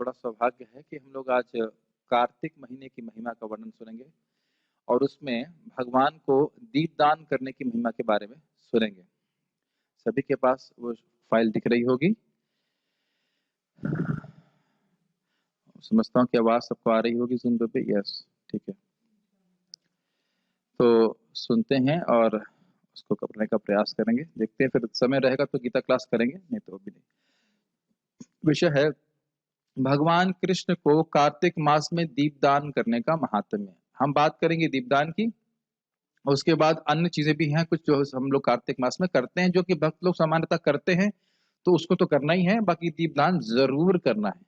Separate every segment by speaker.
Speaker 1: बड़ा सौभाग्य है कि हम लोग आज कार्तिक महीने की महिमा का वर्णन सुनेंगे और उसमें भगवान को दीपदान करने की महिमा के बारे में सुनेंगे। सभी के पास वो फाइल दिख रही होगी। समझता हूँ कि आवाज सबको आ रही होगी जूम पे। यस, ठीक है। तो सुनते हैं और उसको करने का प्रयास करेंगे। देखते हैं, फिर समय रहेगा तो गीता क्लास करेंगे, नहीं तो भी नहीं। विषय है भगवान कृष्ण को कार्तिक मास में दीपदान करने का महात्म्य। हम बात करेंगे दीपदान की। उसके बाद अन्य चीजें भी हैं कुछ जो हम लोग कार्तिक मास में करते हैं, जो कि भक्त लोग सामान्यतः करते हैं, तो उसको तो करना ही है। बाकी दीपदान जरूर करना है,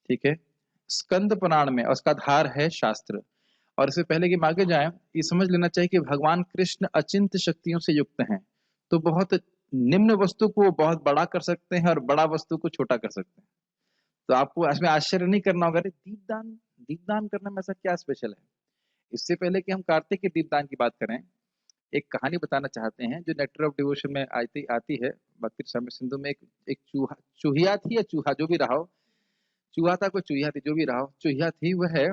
Speaker 1: ठीक है। स्कंद पुराण में उसका आधार है शास्त्र। और इससे पहले कि हम आगे जाएं, ये समझ लेना चाहिए कि भगवान कृष्ण अचिंत्य शक्तियों से युक्त हैं। तो बहुत निम्न वस्तु को बहुत बड़ा कर सकते हैं और बड़ा वस्तु को छोटा कर सकते हैं। तो आपको इसमें आश्चर्य नहीं करना होगा, अरे दीपदान दीपदान करने में ऐसा क्या स्पेशल है। इससे पहले कि हम कार्तिक के दीपदान की बात करें, एक कहानी बताना चाहते हैं जो नेक्टर ऑफ डिवोशन में आती है। भक्ति रसामृत सिंधु में एक चूहिया थी या चूहा, जो भी रहा हो, चूहा था कोई चूहिया थी, जो भी रहा हो, चूहिया थी। वह है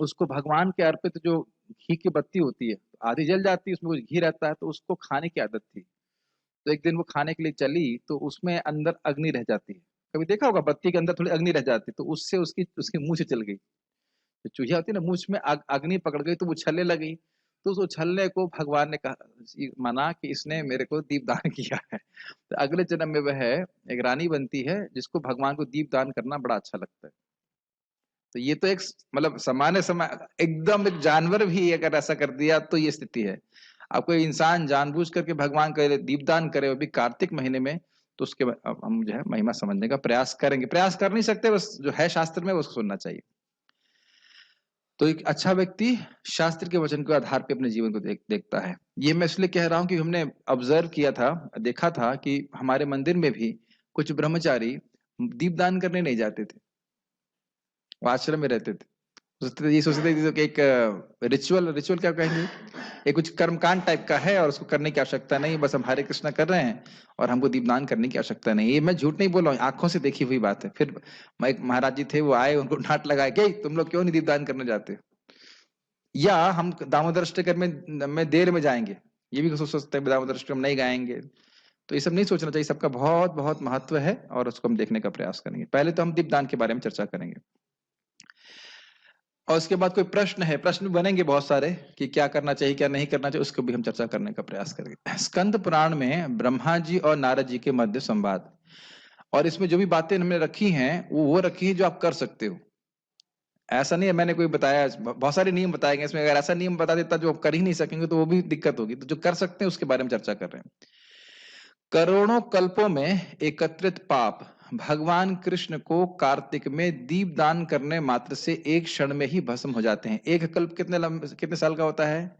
Speaker 1: उसको भगवान के अर्पित जो घी की बत्ती होती है, आधी जल जाती है, उसमें कुछ घी रहता है, तो उसको खाने की आदत थी। तो एक दिन वो खाने के लिए चली तो उसमें अंदर अग्नि रह जाती है। कभी देखा होगा बत्ती के अंदर थोड़ी अग्नि रह जाती है, तो उससे उसकी उसकी मुंह से चल गई। जो चूहिया होती है ना, मुंह में अग्नि पकड़ गई तो वो उछलने लगी। तो उस उछलने को भगवान ने कहा, माना कि इसने मेरे को दीपदान किया है। तो अगले जन्म में वह एक रानी बनती है जिसको भगवान को दीपदान करना बड़ा अच्छा लगता है। तो ये तो एक मतलब सामान्य समय, एकदम एक जानवर भी अगर ऐसा कर दिया तो ये स्थिति है। अब कोई इंसान जानबूझ करके भगवान का दीपदान करे, वो भी कार्तिक महीने में, तो उसके अब हम जो है महिमा समझने का प्रयास करेंगे। प्रयास कर नहीं सकते, बस जो है शास्त्र में उसको सुनना चाहिए। तो एक अच्छा व्यक्ति शास्त्र के वचन के आधार पे अपने जीवन को देखता है। ये मैं इसलिए कह रहा हूं कि हमने ऑब्जर्व किया था, देखा था कि हमारे मंदिर में भी कुछ ब्रह्मचारी दीपदान करने नहीं जाते थे, वो आश्रम में रहते थे। ये सोचते थे कि एक रिचुअल क्या कहेंगे, एक कुछ कर्मकांड टाइप का है और उसको करने की आवश्यकता नहीं, बस हम हरे कृष्णा कर रहे हैं और हमको दीपदान करने की आवश्यकता नहीं। ये मैं झूठ नहीं बोल रहा हूँ, आंखों से देखी हुई बात है। फिर एक महाराज जी थे, वो आए, उनको डांट लगाए कि तुम लोग क्यों नहीं दीपदान करने जाते, या हम दामोदर अष्टकम में देर में जाएंगे, ये भी सोच सकते हैं दामोदर अष्टकम नहीं गाएंगे। तो ये सब नहीं सोचना चाहिए, सबका बहुत बहुत महत्व है और उसको हम देखने का प्रयास करेंगे। पहले तो हम दीपदान के बारे में चर्चा करेंगे और उसके बाद कोई प्रश्न है, प्रश्न बनेंगे बहुत सारे कि क्या करना चाहिए क्या नहीं करना चाहिए, उसको भी हम चर्चा करने का प्रयास करेंगे। स्कंद पुराण में ब्रह्मा जी और नारद जी के मध्य संवाद, और इसमें जो भी बातें हमने रखी हैं वो रखी है जो आप कर सकते हो। ऐसा नहीं है मैंने कोई बताया, बहुत सारे नियम बताए गए इसमें। अगर ऐसा नियम बता देता जो आप कर ही नहीं सकेंगे तो वो भी दिक्कत होगी। तो जो कर सकते हैं उसके बारे में चर्चा कर रहे हैं। करोड़ों कल्पों में एकत्रित पाप भगवान कृष्ण को कार्तिक में दीपदान करने मात्र से एक क्षण में ही भस्म हो जाते हैं। एक कल्प कितने साल का होता है?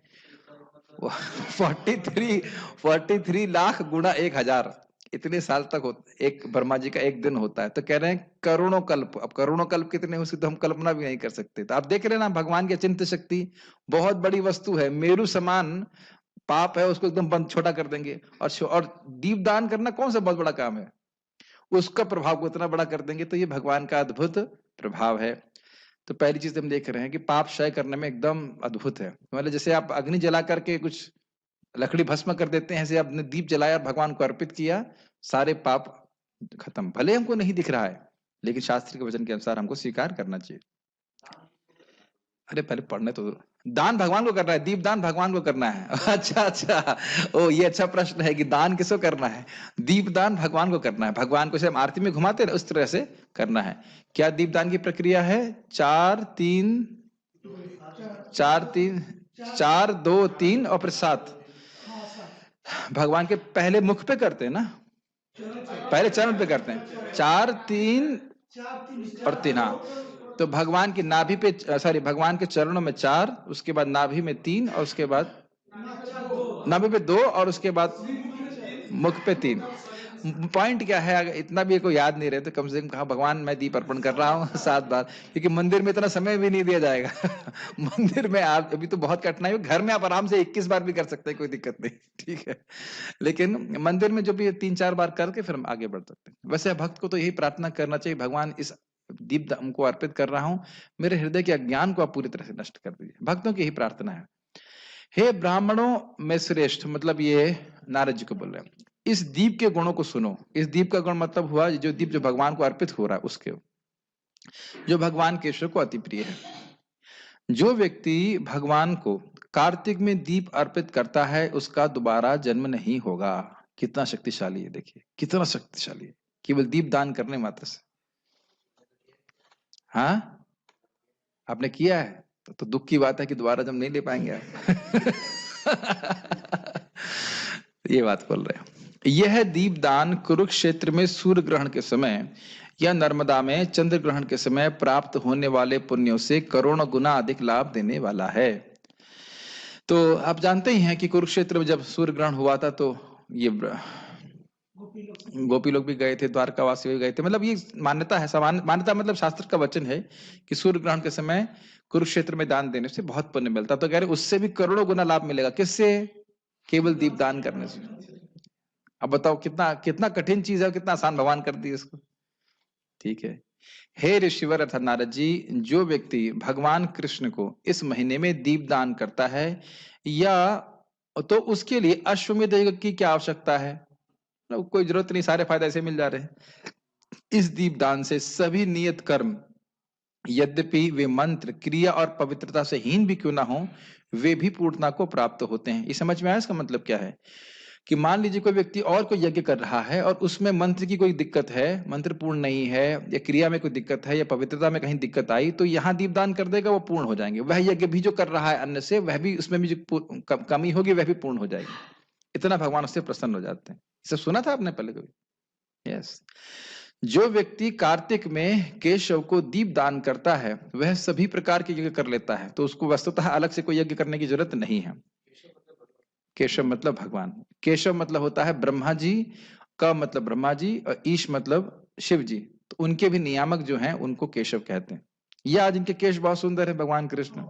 Speaker 1: 43 लाख गुणा 1000, इतने साल तक एक ब्रह्मा जी का एक दिन होता है। तो कह रहे हैं करोड़ों कल्प। अब करोड़ों कल्प कितने, उसकी तो हम कल्पना भी नहीं कर सकते। तो आप देख रहे हैं ना, भगवान की अचिंत्य शक्ति बहुत बड़ी वस्तु है। मेरु समान पाप है, उसको एकदम बंद छोटा कर देंगे। और दीपदान करना कौन सा बहुत बड़ा काम है, उसका प्रभाव को इतना बड़ा कर देंगे। तो ये भगवान का अद्भुत प्रभाव है। तो पहली चीज हम देख रहे हैं कि पाप क्षय करने में एकदम अद्भुत है। मतलब जैसे आप अग्नि जला करके कुछ लकड़ी भस्म कर देते हैं, ऐसे आपने दीप जलाया, भगवान को अर्पित किया, सारे पाप खत्म। भले हमको नहीं दिख रहा है, लेकिन शास्त्र के वचन के अनुसार हमको स्वीकार करना चाहिए। अरे पहले पढ़ने तो, दान भगवान को करना है, दीपदान भगवान को करना है। अच्छा, ओ ये अच्छा प्रश्न है कि दान किसको करना है। दीपदान भगवान को करना है। भगवान को जैसे हम आरती में घुमाते हैं उस तरह से करना है। क्या दीपदान की प्रक्रिया है? 4 2 3 और फिर 7। भगवान के पहले मुख पे करते हैं ना, पहले चरण पे करते हैं। 4 3 और 3, हाँ। तो भगवान की नाभि पे, सॉरी, भगवान के चरणों में 4, उसके बाद नाभि में 3, और उसके बाद नाभि पे 2, और उसके बाद मुख पे 3। पॉइंट क्या है, अगर इतना भी कोई याद नहीं रहे तो कम से कम कहा भगवान मैं दीप अर्पण कर रहा हूँ 7 बार, क्योंकि मंदिर में इतना समय भी नहीं दिया जाएगा। मंदिर में आप अभी तो बहुत कठिनाई, घर में आप आराम से 21 बार भी कर सकते हैं, कोई दिक्कत नहीं, ठीक है। लेकिन मंदिर में जो भी 3-4 बार करके फिर हम आगे बढ़ सकते हैं। वैसे भक्त को तो यही प्रार्थना करना चाहिए, भगवान इस दीप उनको अर्पित कर रहा हूं, मेरे हृदय के अज्ञान को आप पूरी तरह से नष्ट कर दीजिए। भक्तों की ही प्रार्थना है। हे ब्राह्मणों में श्रेष्ठ, मतलब ये नारद जी को बोल रहे हैं, इस दीप के गुणों को सुनो। इस दीप का गुण मतलब हुआ जो दीप जो भगवान को अर्पित हो रहा है उसके, जो भगवान केशव को अति प्रिय है। जो व्यक्ति भगवान को कार्तिक में दीप अर्पित करता है उसका दोबारा जन्म नहीं होगा। कितना शक्तिशाली है, देखिए कितना शक्तिशाली है, केवल दीप दान करने मात्र से। हाँ, आपने किया है तो दुख की बात है कि दोबारा जन्म नहीं ले पाएंगे आप। ये बात बोल रहे हैं। यह दीपदान कुरुक्षेत्र में सूर्य ग्रहण के समय या नर्मदा में चंद्र ग्रहण के समय प्राप्त होने वाले पुण्यों से करोड़ों गुना अधिक लाभ देने वाला है। तो आप जानते ही हैं कि कुरुक्षेत्र में जब सूर्य ग्रहण हुआ था तो ये गोपी लोग भी गए थे, द्वारकावासी भी गए थे। मतलब ये मान्यता है, सामान्य मान्यता मतलब शास्त्र का वचन है कि सूर्य ग्रहण के समय कुरुक्षेत्र में दान देने से बहुत पुण्य मिलता। तो कह रहे उससे भी करोड़ों गुना लाभ मिलेगा। किससे? केवल दीप दान करने से। अब बताओ कितना कितना कठिन चीज है, कितना आसान भगवान कर दी इसको। ठीक है। हे ऋषिवर अर्थात नारद जी, जो व्यक्ति भगवान कृष्ण को इस महीने में दीप दान करता है या तो उसके लिए अश्वमेध यज्ञ की क्या आवश्यकता है? कोई जरूरत नहीं, सारे फायदे ऐसे मिल जा रहे हैं। इस दीप दान से सभी नियत कर्म, यद्यपि वे मंत्र क्रिया और पवित्रता से हीन भी क्यों ना हो, वे भी पूर्णता को प्राप्त होते हैं। ये समझ में आया इसका मतलब क्या है? कि मान लीजिए कोई व्यक्ति और कोई यज्ञ कर रहा है और उसमें मंत्र की कोई दिक्कत है, मंत्र पूर्ण नहीं है, या क्रिया में कोई दिक्कत है, या पवित्रता में कहीं दिक्कत आई, तो यहाँ दीपदान कर देगा, वो पूर्ण हो जाएंगे। वह यज्ञ भी जो कर रहा है अन्न से, वह भी उसमें भी जो कमी होगी वह भी पूर्ण हो जाएगी। इतना भगवान उससे प्रसन्न हो जाते हैं। इसे सुना था आपने पहले कभी? यस। जो व्यक्ति कार्तिक में केशव को दीप दान करता है वह सभी प्रकार के यज्ञ कर लेता है, तो उसको वस्तुतः अलग से कोई यज्ञ करने की जरूरत नहीं है। केशव मतलब भगवान। केशव मतलब होता है ब्रह्मा जी का, मतलब ब्रह्मा जी, और ईश मतलब शिव जी। तो उनके भी नियामक जो हैं उनको केशव कहते हैं। ये आज इनके केश बहुत सुंदर है भगवान कृष्ण।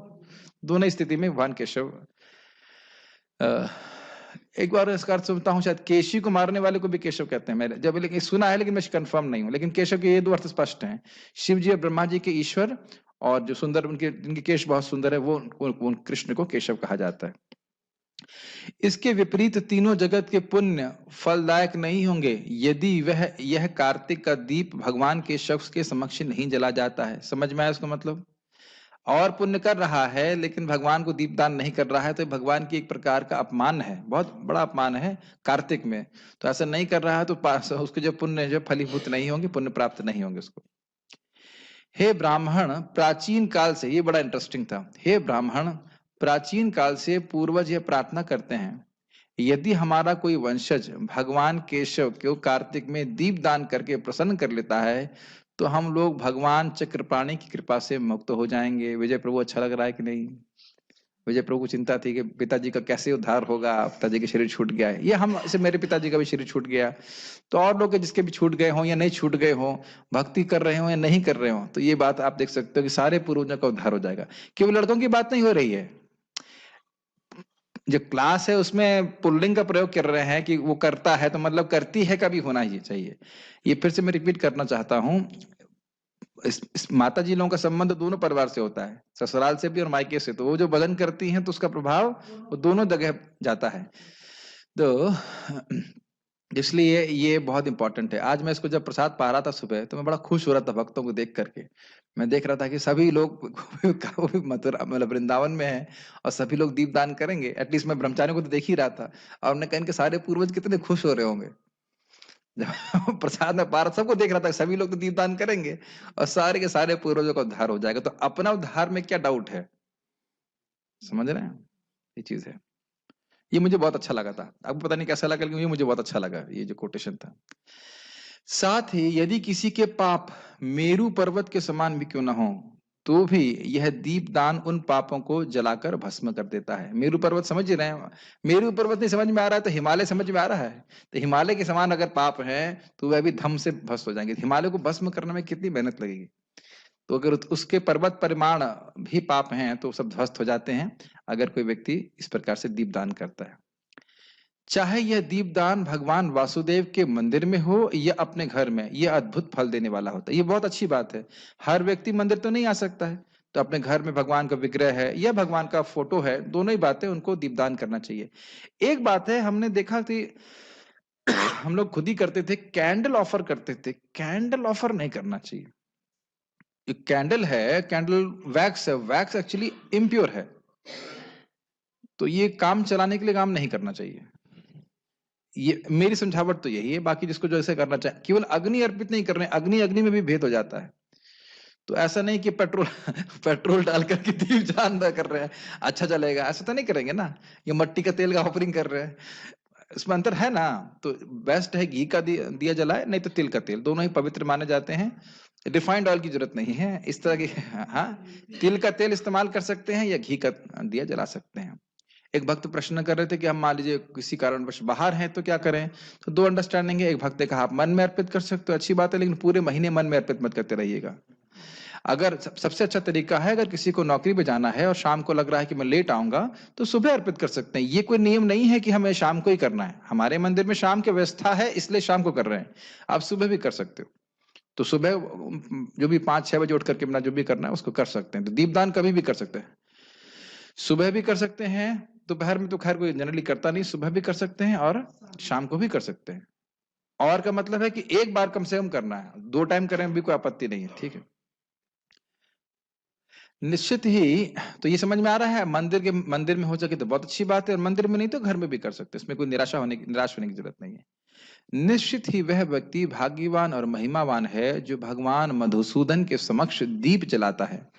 Speaker 1: दोनों स्थिति में भगवान केशव। एक बार इसका अर्थ सुनता हूँ, शायद केशी को मारने वाले को भी केशव कहते हैं। मैंने जब लेकिन सुना है, लेकिन मैं कंफर्म नहीं हूँ। लेकिन केशव के ये दो अर्थ स्पष्ट हैं, शिव जी और ब्रह्मा जी के ईश्वर, और जो सुंदर उनके जिनके केश बहुत सुंदर है वो कृष्ण को केशव कहा जाता है। इसके विपरीत तीनों जगत के पुण्य फलदायक नहीं होंगे यदि वह यह कार्तिक का दीप भगवान के शख्स के समक्ष नहीं जला जाता है। समझ में आया उसका मतलब? और पुण्य कर रहा है लेकिन भगवान को दीपदान नहीं कर रहा है, तो भगवान की एक प्रकार का अपमान है, बहुत बड़ा अपमान है कार्तिक में। तो ऐसा नहीं कर रहा है तो उसके जो पुण्य जो फलीभूत नहीं होंगे, पुण्य प्राप्त नहीं होंगे उसको। हे ब्राह्मण, प्राचीन काल से, ये बड़ा इंटरेस्टिंग था, हे ब्राह्मण प्राचीन काल से पूर्वज यह प्रार्थना करते हैं, यदि हमारा कोई वंशज भगवान केशव को कार्तिक में दीप दान करके प्रसन्न कर लेता है तो हम लोग भगवान चक्रपाणी की कृपा से मुक्त हो जाएंगे। विजय प्रभु, अच्छा लग रहा है कि नहीं? विजय प्रभु को चिंता थी कि पिताजी का कैसे उद्धार होगा, पिताजी का शरीर छूट गया है। ये हम से मेरे पिताजी का भी शरीर छूट गया, तो और लोग जिसके भी छूट गए हों या नहीं छूट गए हों, भक्ति कर रहे हो या नहीं कर रहे हो, तो ये बात आप देख सकते हो कि सारे पूर्वजों का उद्धार हो जाएगा। केवल लड़कों की बात नहीं हो रही है। जो क्लास है उसमें पुल्लिंग का प्रयोग कर रहे हैं कि वो करता है, तो मतलब करती है का भी होना ही चाहिए। ये फिर से मैं रिपीट करना चाहता हूँ, इस माता जी लोगों का संबंध दोनों परिवार से होता है, ससुराल से भी और मायके से। तो वो जो भजन करती हैं तो उसका प्रभाव वो दोनों जगह जाता है। तो इसलिए ये बहुत इंपॉर्टेंट है। आज मैं इसको जब प्रसाद पा रहा था सुबह, तो मैं बड़ा खुश हो रहा था भक्तों को देख करके। मैं देख रहा था कि सभी लोग मथुरा मतलब वृंदावन में है और सभी लोग दीपदान करेंगे। एटलीस्ट मैं ब्रह्मचारियों को तो देख ही रहा था, और हमने कहा इनके सारे पूर्वज कितने खुश हो रहे होंगे। जब प्रसाद में पा रहा, सबको देख रहा था सभी लोग तो दीपदान करेंगे और सारे के सारे पूर्वजों का उद्धार हो जाएगा। तो अपना उद्धार में क्या डाउट है? समझ रहे हैं? ये चीज है। ये मुझे बहुत अच्छा लगा था। आपको पता नहीं कैसा लगा, लेकिन ये मुझे बहुत अच्छा लगा, ये जो कोटेशन था। साथ ही यदि किसी के पाप मेरु पर्वत के समान भी क्यों न हो, तो भी यह दीपदान उन पापों को जलाकर भस्म कर देता है। मेरु पर्वत समझ रहे हैं? मेरु पर्वत नहीं समझ में आ रहा है तो हिमालय समझ में आ रहा है। तो हिमालय के समान अगर पाप है तो वह भी धम से भस्म हो जाएंगे। हिमालय को भस्म करने में कितनी मेहनत लगेगी, तो अगर उसके पर्वत परिमाण भी पाप हैं तो सब ध्वस्त हो जाते हैं अगर कोई व्यक्ति इस प्रकार से दीपदान करता है। चाहे यह दीपदान भगवान वासुदेव के मंदिर में हो या अपने घर में, यह अद्भुत फल देने वाला होता है। ये बहुत अच्छी बात है। हर व्यक्ति मंदिर तो नहीं आ सकता है, तो अपने घर में भगवान का विग्रह है या भगवान का फोटो है, दोनों ही बातें उनको दीपदान करना चाहिए। एक बात है, हमने देखा कि हम लोग खुद ही करते थे, कैंडल ऑफर करते थे। कैंडल ऑफर नहीं करना चाहिए। जो कैंडल है, कैंडल वैक्स है, वैक्स एक्चुअली इम्प्योर है, तो ये काम चलाने के लिए काम नहीं करना चाहिए। ये मेरी समझावट तो यही है। बाकी जिसको जैसे करना चाहे, केवल अग्नि अर्पित नहीं कर रहे हैं, अग्नि अग्नि में भी भेद हो जाता है। तो ऐसा नहीं कि पेट्रोल पेट्रोल डाल करके दीप जान कर रहे हैं अच्छा चलेगा, ऐसा तो नहीं करेंगे ना। ये मट्टी का तेल का ऑफरिंग कर रहे हैं, इसमें अंतर है ना। तो बेस्ट है घी का दिया जलाए, नहीं तो तिल का तेल, दोनों ही पवित्र माने जाते हैं। रिफाइंड ऑयल की जरूरत नहीं है इस तरह की। हाँ, तिल का तेल इस्तेमाल कर सकते हैं या घी का दिया जला सकते हैं। एक भक्त प्रश्न कर रहे थे कि हम मान लीजिए किसी कारणवश बाहर हैं तो क्या करें। तो दो अंडरस्टैंडिंग है। एक भक्त ने कहा आप मन में अर्पित कर सकते हो, अच्छी बात है, लेकिन पूरे महीने मन में अर्पित मत करते रहिएगा। अगर सबसे अच्छा तरीका है, अगर किसी को नौकरी पे जाना है और शाम को लग रहा है कि मैं लेट आऊंगा, तो सुबह अर्पित कर सकते हैं। ये कोई नियम नहीं है कि हमें शाम को ही करना है। हमारे मंदिर में शाम की व्यवस्था है, इसलिए शाम को कर रहे हैं। आप सुबह भी कर सकते हो। तो सुबह जो भी 5-6 बजे उठ करके अपना जो भी करना है उसको कर सकते हैं। तो दीपदान कभी भी कर सकते हैं, सुबह भी कर सकते हैं। दोपहर में तो खैर कोई जनरली करता नहीं, सुबह भी कर सकते हैं और शाम को भी कर सकते हैं। और का मतलब है कि एक बार कम से कम करना है, 2 टाइम करें भी कोई आपत्ति नहीं है, ठीक है। निश्चित ही। तो ये समझ में आ रहा है, मंदिर में हो सके तो बहुत अच्छी बात है, और मंदिर में नहीं तो घर में भी कर सकते हैं। इसमें कोई निराश होने की जरूरत नहीं है। निश्चित ही वह व्यक्ति भाग्यवान और महिमावान है जो भगवान मधुसूदन के समक्ष दीप जलाता है,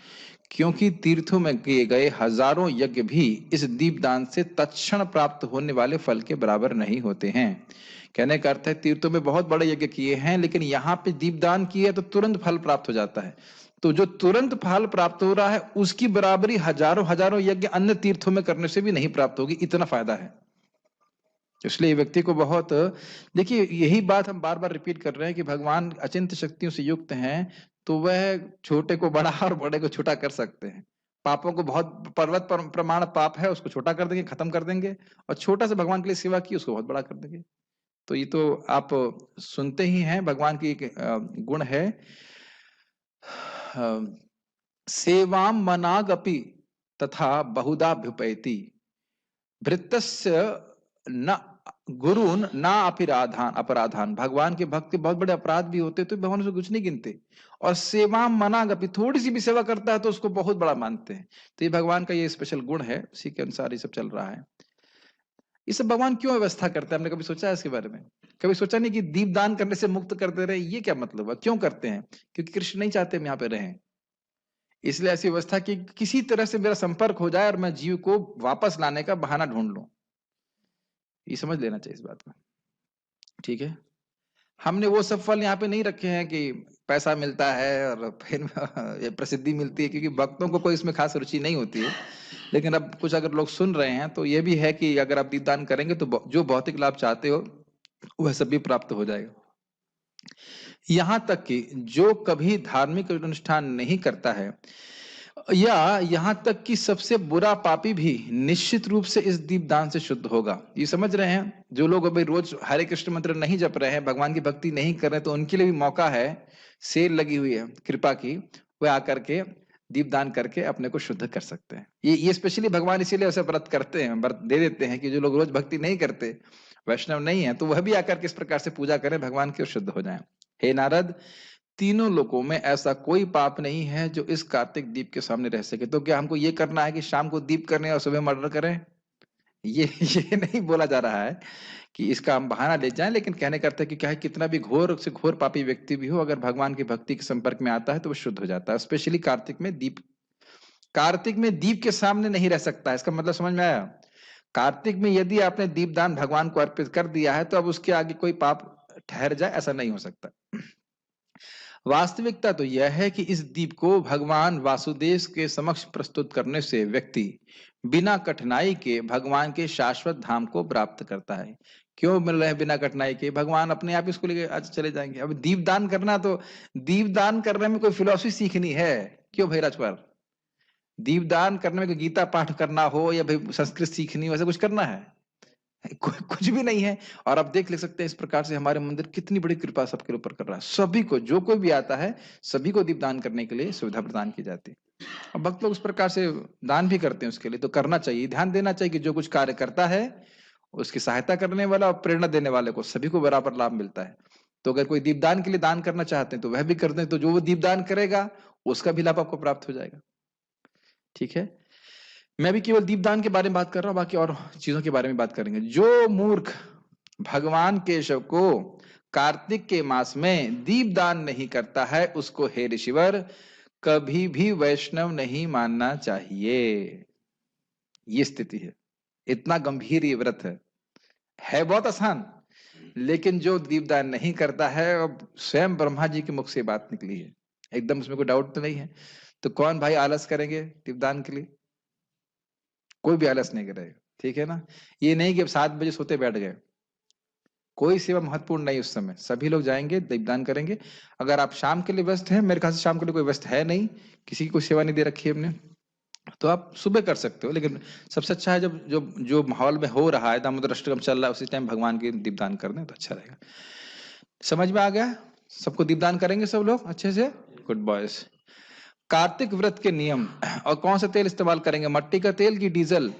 Speaker 1: क्योंकि तीर्थों में किए गए हजारों यज्ञ भी इस दीपदान से तत्क्षण प्राप्त होने वाले फल के बराबर नहीं होते हैं। कहने का अर्थ है, तीर्थों में बहुत बड़े यज्ञ किए हैं, लेकिन यहाँ पे दीपदान किए तो तुरंत फल प्राप्त हो जाता है। तो जो तुरंत फल प्राप्त हो रहा है, उसकी बराबरी हजारों हजारों यज्ञ अन्य तीर्थों में करने से भी नहीं प्राप्त होगी, इतना फायदा है। इसलिए व्यक्ति को बहुत, देखिए यही बात हम बार बार रिपीट कर रहे हैं कि भगवान अचिंत्य शक्तियों से युक्त हैं, तो वह छोटे को बड़ा और बड़े को छोटा कर सकते हैं। पापों को, बहुत पर्वत पर प्रमाण पाप है, उसको छोटा कर देंगे, खत्म कर देंगे, और छोटा से भगवान के लिए सेवा की उसको बहुत बड़ा कर देंगे। तो ये तो आप सुनते ही हैं, भगवान की एक गुण है, सेवाम मनागपि तथा बहुधाभ्युपैति भृतस्य न गुरुन ना अपराधान। भगवान के भक्त के बहुत बड़े अपराध भी होते तो भगवान उसको कुछ नहीं गिनते, और सेवा मनागपि, थोड़ी सी भी सेवा करता है तो उसको बहुत बड़ा मानते हैं। तो ये भगवान का ये स्पेशल गुण है, उसी के अनुसार ये सब चल रहा है। ये सब भगवान क्यों व्यवस्था करते हैं, हमने कभी सोचा है इसके बारे में? कभी सोचा नहीं कि दीप दान करने से मुक्त करते रहे, ये क्या मतलब है, क्यों करते हैं? क्योंकि कृष्ण नहीं चाहते हम यहाँ पे रहें, इसलिए ऐसी व्यवस्था की किसी तरह से मेरा संपर्क हो जाए और मैं जीव को वापस लाने का बहाना ढूंढ लूं। ये समझ लेना चाहिए इस बात को, ठीक है। हमने वो सब फल यहाँ पे नहीं रखे हैं कि पैसा मिलता है और फिर प्रसिद्धि मिलती है, क्योंकि भक्तों को कोई इसमें खास रुचि नहीं होती है। लेकिन अब कुछ अगर लोग सुन रहे हैं तो ये भी है कि अगर आप दीपदान करेंगे तो जो भौतिक लाभ चाहते हो वह सब भी प्राप्त हो जाएगा। यहाँ तक कि जो कभी धार्मिक अनुष्ठान नहीं करता है, या यहाँ तक कि सबसे बुरा पापी भी निश्चित रूप से इस दीपदान से शुद्ध होगा। ये समझ रहे हैं? जो लोग अभी रोज हरे कृष्ण मंत्र नहीं जप रहे हैं, भगवान की भक्ति नहीं कर रहे, तो उनके लिए भी मौका है, सेल लगी हुई है कृपा की, वे आकर के दीपदान करके अपने को शुद्ध कर सकते हैं। ये स्पेशली भगवान इसीलिए ऐसे व्रत करते हैं, व्रत दे देते हैं कि जो लोग रोज भक्ति नहीं करते, वैष्णव नहीं है, तो वह भी आकर के इस प्रकार से पूजा करें भगवान की और शुद्ध हो जाए। हे नारद, तीनों लोकों में ऐसा कोई पाप नहीं है जो इस कार्तिक दीप के सामने रह सके। तो क्या हमको ये करना है कि शाम को दीप करने और सुबह मर्डर करें? ये नहीं बोला जा रहा है कि इसका हम बहाना ले जाएं, लेकिन कहने करते हैं कि क्या है, कितना भी घोर से घोर पापी व्यक्ति भी हो, अगर भगवान की भक्ति के संपर्क में आता है तो वो शुद्ध हो जाता है। स्पेशली कार्तिक में दीप के सामने नहीं रह सकता है, इसका मतलब समझ में आया? कार्तिक में यदि आपने दीपदान भगवान को अर्पित कर दिया है तो अब उसके आगे कोई पाप ठहर जाए, ऐसा नहीं हो सकता। वास्तविकता तो यह है कि इस दीप को भगवान वासुदेव के समक्ष प्रस्तुत करने से व्यक्ति बिना कठिनाई के भगवान के शाश्वत धाम को प्राप्त करता है। क्यों मिल रहे हैं बिना कठिनाई के? भगवान अपने आप इसको लेके आज चले जाएंगे। अब दीपदान करना, तो दीपदान करने में कोई फिलॉसफी सीखनी है? क्यों भाई राजपाल? दीपदान करने में कोई गीता पाठ करना हो या भाई संस्कृत सीखनी हो, ऐसा कुछ करना है? कुछ भी नहीं है। और आप देख ले सकते हैं इस प्रकार से हमारे मंदिर कितनी बड़ी कृपा सबके ऊपर कर रहा है। सभी को, जो कोई भी आता है, सभी को दीपदान करने के लिए सुविधा प्रदान की जाती है। और भक्त लोग उस प्रकार से दान भी करते हैं उसके लिए, तो करना चाहिए, ध्यान देना चाहिए कि जो कुछ कार्य करता है उसकी सहायता करने वाला और प्रेरणा देने वाले को सभी को बराबर लाभ मिलता है। तो अगर कोई दीपदान के लिए दान करना चाहते हैं तो वह भी कर दें, तो जो वो दीपदान करेगा उसका भी लाभ आपको प्राप्त हो जाएगा। ठीक है, मैं भी केवल दीपदान के बारे में बात कर रहा हूं, बाकी और चीजों के बारे में बात करेंगे। जो मूर्ख भगवान केशव को कार्तिक के मास में दीपदान नहीं करता है उसको हे ऋषिवर कभी भी वैष्णव नहीं मानना चाहिए। ये स्थिति है, इतना गंभीर ये व्रत है बहुत आसान, लेकिन जो दीपदान नहीं करता है, अब स्वयं ब्रह्मा जी के मुख से बात निकली है, एकदम उसमें कोई डाउट तो नहीं है। तो कौन भाई आलस करेंगे दीपदान के लिए? कोई भी आलस नहीं करेगा, ठीक है ना। ये नहीं कि अब 7 बजे सोते बैठ गए, कोई सेवा महत्वपूर्ण नहीं उस समय, सभी लोग जाएंगे दीपदान करेंगे। अगर आप शाम के लिए व्यस्त हैं, मेरे ख्याल से शाम के लिए कोई व्यस्त है नहीं, किसी की कोई सेवा नहीं दे रखी है हमने, तो आप सुबह कर सकते हो। लेकिन सबसे अच्छा है जब जो जो माहौल में हो रहा है, दामोदर अष्टकम चल रहा है, उसी टाइम भगवान के दीपदान कर दें तो अच्छा रहेगा। समझ में आ गया? सबको दीपदान करेंगे सब लोग अच्छे से? Good boys. कार्तिक व्रत के नियम। और कौन सा तेल इस्तेमाल करेंगे, मट्टी का तेल की डीजल?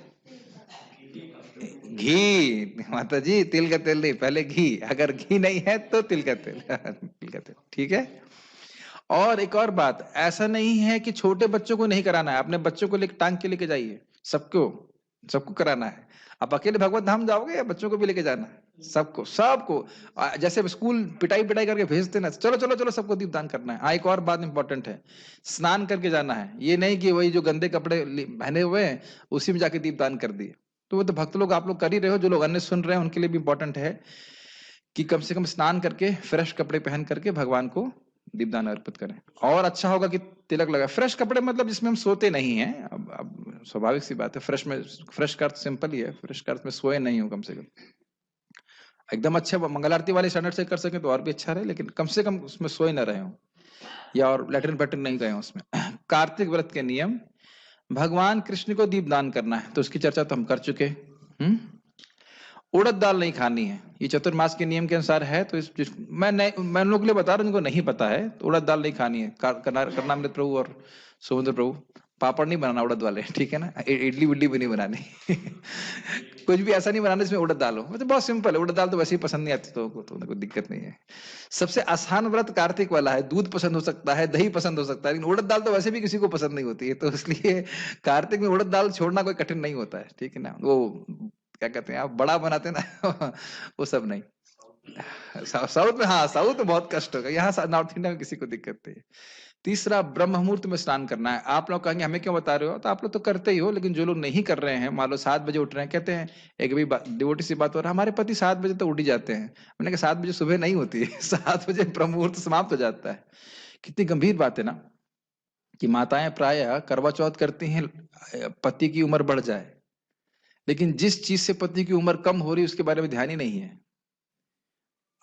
Speaker 1: घी। माता जी तिल का तेल नहीं, पहले घी, अगर घी नहीं है तो तिल का तेल तिल का तेल, ठीक है। और एक और बात, ऐसा नहीं है कि छोटे बच्चों को नहीं कराना है, अपने बच्चों को लेकर टांग के लेके जाइए, सबको सबको कराना है। आप अकेले भगवत धाम जाओगे या बच्चों को भी लेके जाना है? सबको सबको। जैसे स्कूल पिटाई पिटाई करके भेजते ना, चलो चलो चलो सबको दीपदान करना है। हाँ, एक और बात इंपॉर्टेंट है, स्नान करके जाना है, ये नहीं कि वही जो गंदे कपड़े पहने हुए हैं उसी में जाके दीपदान कर दिए। तो वो तो भक्त लोग आप लोग कर ही रहे हो, जो लोग अन्य सुन रहे हैं उनके लिए भी इंपॉर्टेंट है कि कम से कम स्नान करके फ्रेश कपड़े पहन करके भगवान को दीपदान अर्पित करें। और अच्छा होगा कि तिलक लगा, फ्रेश कपड़े मतलब जिसमें हम सोते नहीं हैं। अब स्वाभाविक सी बात है, फ्रेश में, फ्रेश का अर्थ सिंपल ही है, फ्रेश का अर्थ में सोए नहीं हो, कम से कम एकदम अच्छे मंगल आरती वाले स्टैंडर्ड से कर सके तो और भी अच्छा रहे, लेकिन कम से कम उसमें सोए न रहे हो या और लैट्रिन पैटर्न नहीं गए हो उसमें। कार्तिक व्रत के नियम, भगवान कृष्ण को दीपदान करना है तो उसकी चर्चा तो हम कर चुके। उड़द दाल नहीं खानी है, ये चतुर्मास के नियम के अनुसार है। तो मैं लोगों के लिए बता रहा हूँ जिनको नहीं पता है, तो उड़द दाल नहीं खानी है। करनामृत प्रभु और सुमंद्र प्रभु, पापड़ नहीं बनाना उड़द वाले, ठीक है ना, इडली विडली भी नहीं बनानी कुछ भी ऐसा नहीं बनाना जिसमें उड़द दाल हो, मतलब बहुत सिंपल है। उड़द दाल तो वैसे ही पसंद नहीं आती तो कोई दिक्कत नहीं है। सबसे आसान व्रत कार्तिक वाला है, दूध पसंद हो सकता है, दही पसंद हो सकता है, लेकिन उड़द दाल तो वैसे भी किसी को पसंद नहीं होती है, तो इसलिए कार्तिक में उड़द दाल छोड़ना कोई कठिन नहीं होता है, ठीक है ना। वो क्या कहते हैं आप, बड़ा बनाते हैं ना वो सब नहीं। साउथ में, हाँ साउथ में बहुत कष्ट होगा, यहाँ नॉर्थ इंडिया में किसी को दिक्कत नहीं है। तीसरा, ब्रह्म मुहूर्त में स्नान करना है। आप लोग कहेंगे हमें क्यों बता रहे हो, तो आप लोग तो करते ही हो, लेकिन जो लोग नहीं कर रहे हैं, मान लो 7 बजे उठ रहे हैं, कहते हैं एक भी डिवोटी सी बात हो रहा है, हमारे पति 7 बजे तो उठ ही जाते हैं। मैंने कहा 7 बजे सुबह नहीं होती है 7 बजे ब्रह्म मुहूर्त समाप्त हो जाता है। कितनी गंभीर बात है ना, कि माताएं प्राय करवा चौथ करती हैं पति की उम्र बढ़ जाए, लेकिन जिस चीज से पति की उम्र कम हो रही है उसके बारे में ध्यान ही नहीं है।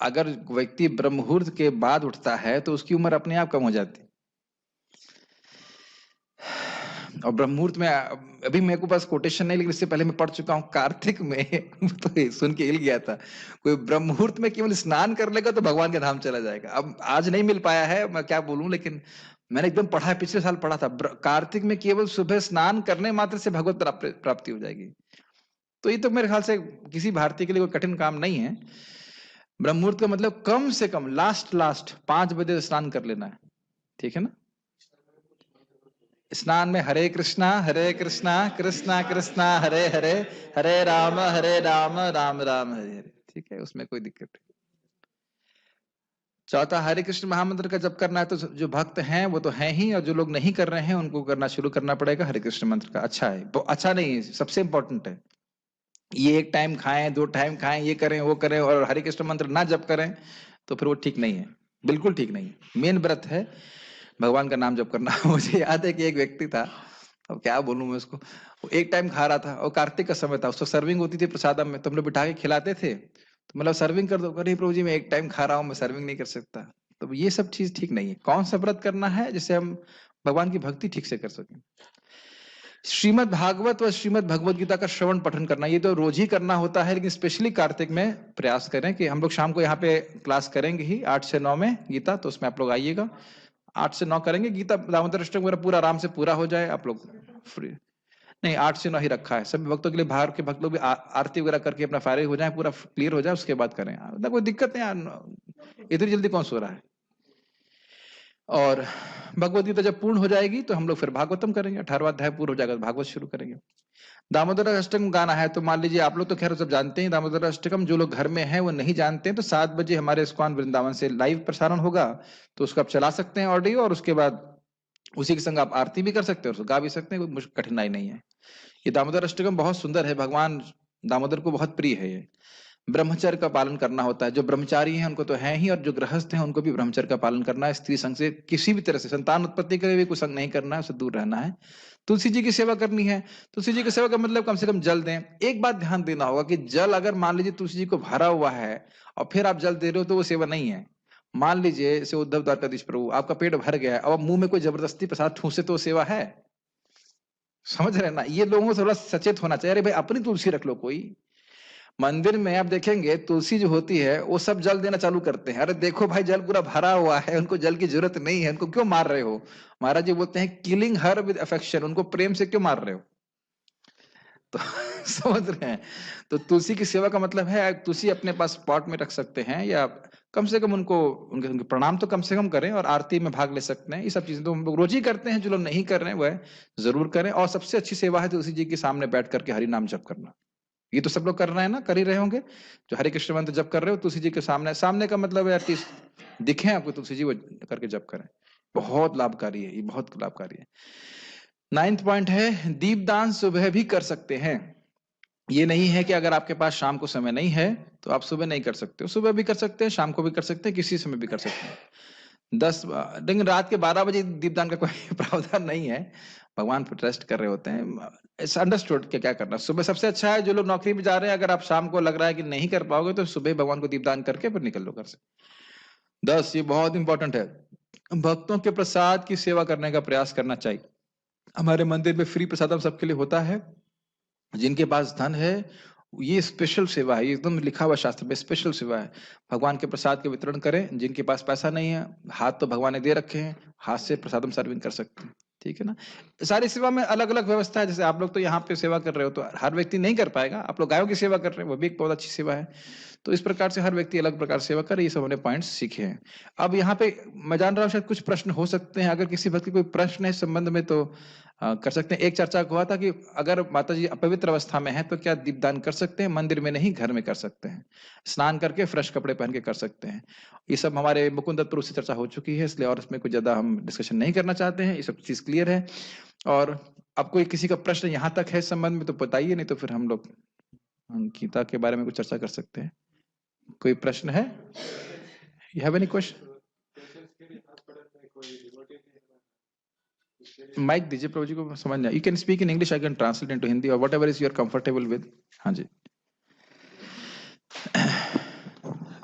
Speaker 1: अगर व्यक्ति ब्रह्म मुहूर्त के बाद उठता है तो उसकी उम्र अपने आप कम हो जाती। और ब्रह्म मुहूर्त में अभी मेरे को पास कोटेशन नहीं, लेकिन इससे पहले मैं पढ़ चुका हूँ कार्तिक में तो सुन के हिल गया था, कोई ब्रह्म मुहूर्त में केवल स्नान कर लेगा तो भगवान के धाम चला जाएगा। अब आज नहीं मिल पाया है, मैं क्या बोलूं, लेकिन मैंने एकदम पढ़ा है, पिछले साल पढ़ा था, कार्तिक में केवल सुबह स्नान करने मात्र से भगवत प्राप्ति हो जाएगी। तो ये तो मेरे ख्याल से किसी भारतीय के लिए कोई कठिन काम नहीं है। ब्रह्म मुहूर्त का मतलब कम से कम लास्ट 5 बजे स्नान कर लेना है, ठीक है ना। स्नान में हरे कृष्णा कृष्णा कृष्णा हरे हरे, हरे राम राम राम हरे हरे, ठीक है, उसमें कोई दिक्कत नहीं। चौथा, हरे कृष्ण महामंत्र का जप करना है। तो जो भक्त हैं वो तो हैं ही, और जो लोग नहीं कर रहे हैं उनको करना शुरू करना पड़ेगा हरे कृष्ण मंत्र का। अच्छा है, अच्छा नहीं है, सबसे इंपॉर्टेंट है। ये 1 टाइम खाएं 2 टाइम खाएं, ये करें वो करें, और हरे कृष्ण मंत्र ना जप करें तो फिर वो ठीक नहीं है, बिल्कुल ठीक नहीं है। मेन व्रत है भगवान का नाम जप करना। मुझे याद है कि एक व्यक्ति था, अब क्या बोलूं मैं उसको, वो 1 टाइम खा रहा था और कार्तिक का समय था, उसको सर्विंग होती थी प्रसादम में, तो हम लोग बिठा के खिलाते थे, तो मतलब सर्विंग कर दो, अरे प्रभु जी मैं 1 टाइम खा रहा हूँ, मैं सर्विंग नहीं कर सकता। तो ये सब चीज ठीक नहीं है। कौन सा व्रत करना है जिससे हम भगवान की भक्ति ठीक से कर सकें। श्रीमद् भागवत व श्रीमद् भगवद गीता का श्रवण पठन करना, ये तो रोज ही करना होता है, लेकिन स्पेशली कार्तिक में प्रयास करें कि हम लोग शाम को यहाँ पे क्लास करेंगे ही 8 से 9 में गीता, तो उसमें आप लोग आइएगा। 8 से 9 करेंगे गीता, दामोदर अष्टकम वगैरह पूरा आराम से पूरा हो जाए, आप लोग फ्री नहीं 8 से 9 ही रखा है। सभी भक्तों के लिए, बाहर के भक्त लोग भी आरती वगैरह करके अपना फायरिंग हो जाए, पूरा क्लियर हो जाए, उसके बाद करें। कोई दिक्कत नहीं, इतनी जल्दी कौन सो रहा है। और भगवद गीता जब पूर्ण हो जाएगी तो हम लोग फिर भागवतम करेंगे, 18वां अध्याय पूर्ण हो जाएगा तो भागवत शुरू करेंगे। दामोदर अष्टकम गाना है, तो मान लीजिए आप लोग तो खैर सब जानते हैं दामोदर अष्टकम, जो लोग घर में हैं वो नहीं जानते हैं, तो 7 बजे हमारे इस्कॉन वृंदावन से लाइव प्रसारण होगा, तो उसको आप चला सकते हैं ऑडियो, और उसके बाद उसी के संग आप आरती भी कर सकते हैं और उसको गा भी सकते हैं, कोई कठिनाई नहीं है। ये दामोदर अष्टकम बहुत सुंदर है, भगवान दामोदर को बहुत प्रिय है। ये ब्रह्मचर्य का पालन करना होता है, जो ब्रह्मचारी हैं उनको तो है ही, और जो गृहस्थ हैं उनको भी ब्रह्मचर्य का पालन करना है। स्त्री संग से किसी भी तरह से संतान उत्पत्ति के लिए भी कुसंग नहीं करना है, उससे दूर रहना है। तुलसी जी की सेवा करनी है, तुलसी जी की सेवा का मतलब कम से कम जल दें। एक बात ध्यान देना होगा कि जल अगर मान लीजिए तुलसी जी को भरा हुआ है और फिर आप जल दे रहे हो तो वो सेवा नहीं है। मान लीजिए जैसे उद्धव द्वारकाधीश प्रभु, आपका पेट भर गया है, अब मुंह में कोई जबरदस्ती प्रसाद ठूसे तो सेवा है? समझ रहे ना, ये लोगों को थोड़ा सचेत होना चाहिए। अरे भाई अपनी तुलसी रख लो। कोई मंदिर में आप देखेंगे तुलसी जो होती है वो सब जल देना चालू करते हैं। अरे देखो भाई जल पूरा भरा हुआ है, उनको जल की जरूरत नहीं है, उनको क्यों मार रहे हो? महाराज जी बोलते हैं किलिंग हर विद अफेक्शन, उनको प्रेम से क्यों मार रहे हो? तो समझ रहे हैं। तो तुलसी की सेवा का मतलब है तुलसी अपने पास पॉट में रख सकते हैं, या कम से कम उनको उनके प्रणाम तो कम से कम करें, और आरती में भाग ले सकते हैं। ये सब चीजें तो हम लोग रोज ही करते हैं, जो लोग नहीं कर रहे हैं वह जरूर करें। और सबसे अच्छी सेवा है तुलसी जी के सामने बैठ करके हरि नाम जप करना। ये तो सब लोग कर रहे हैं ना, कर ही रहे होंगे। जो हरे कृष्ण मंत्र जप कर रहे हो तुलसी जी के सामने, सामने का मतलब है एटलीस्ट दिखे आपको तुलसी जी, वो करके जप करें। बहुत लाभकारी है, ये बहुत लाभकारी है। 9th पॉइंट है दीपदान सुबह भी कर सकते हैं। ये नहीं है कि अगर आपके पास शाम को समय नहीं है तो आप सुबह नहीं कर सकते हो, सुबह भी कर सकते हैं, शाम को भी कर सकते हैं, किसी समय भी कर सकते हैं। 10 लेकिन रात के 12 बजे दीपदान का कोई प्रावधान नहीं है, भगवान पर ट्रस्ट कर रहे होते हैं। इट्स अंडरस्टूड कि क्या करना। सुबह सबसे अच्छा है, जो लोग नौकरी में जा रहे हैं, अगर आप शाम को लग रहा है कि नहीं कर पाओगे तो सुबह भगवान को दीपदान करके फिर निकल लो घर से। 10 ये बहुत इंपॉर्टेंट है, भक्तों के प्रसाद की सेवा करने का प्रयास करना चाहिए। हमारे मंदिर में फ्री प्रसाद हम सबके लिए होता है। जिनके पास धन है, ये स्पेशल सेवा है, एकदम लिखा हुआ शास्त्र में स्पेशल सेवा है। भगवान के प्रसाद के वितरण करें। जिनके पास पैसा नहीं है, हाथ तो भगवान ने दे रखे हैं, हाथ से प्रसादम सर्विंग कर सकते हैं, ठीक है ना। सारी सेवा में अलग अलग व्यवस्था है। जैसे आप लोग तो यहाँ पे सेवा कर रहे हो, तो हर व्यक्ति नहीं कर पाएगा। आप लोग गायों की सेवा कर रहे हैं, वो भी एक बहुत अच्छी सेवा है। तो इस प्रकार से हर व्यक्ति अलग प्रकार से सेवा करे। ये सब हमने पॉइंट्स सीखे हैं। अब यहाँ पे मैं जान रहा हूँ शायद कुछ प्रश्न हो सकते हैं। अगर किसी भक्त की कोई प्रश्न है इस संबंध में तो कर सकते हैं। एक चर्चा हुआ था कि अगर माता जी अपवित्र अवस्था में है तो क्या दीपदान कर सकते हैं? मंदिर में नहीं, घर में कर सकते हैं। स्नान करके फ्रेश कपड़े पहन के कर सकते हैं। ये सब हमारे मुकुंद दत्त प्रभु से चर्चा हो चुकी है, इसलिए और इसमें कुछ ज्यादा हम डिस्कशन नहीं करना चाहते हैं। ये सब चीज क्लियर है। और अब कोई किसी का प्रश्न यहाँ तक है इस संबंध में तो बताइए, नहीं तो फिर हम लोग गीता के बारे में कुछ चर्चा कर सकते हैं। कोई प्रश्न है? You have any question? Mike दीजिए प्रभु जी को, समझ जाए। You can speak in English, I can translate into Hindi, और whatever is you are comfortable with. हाँ जी।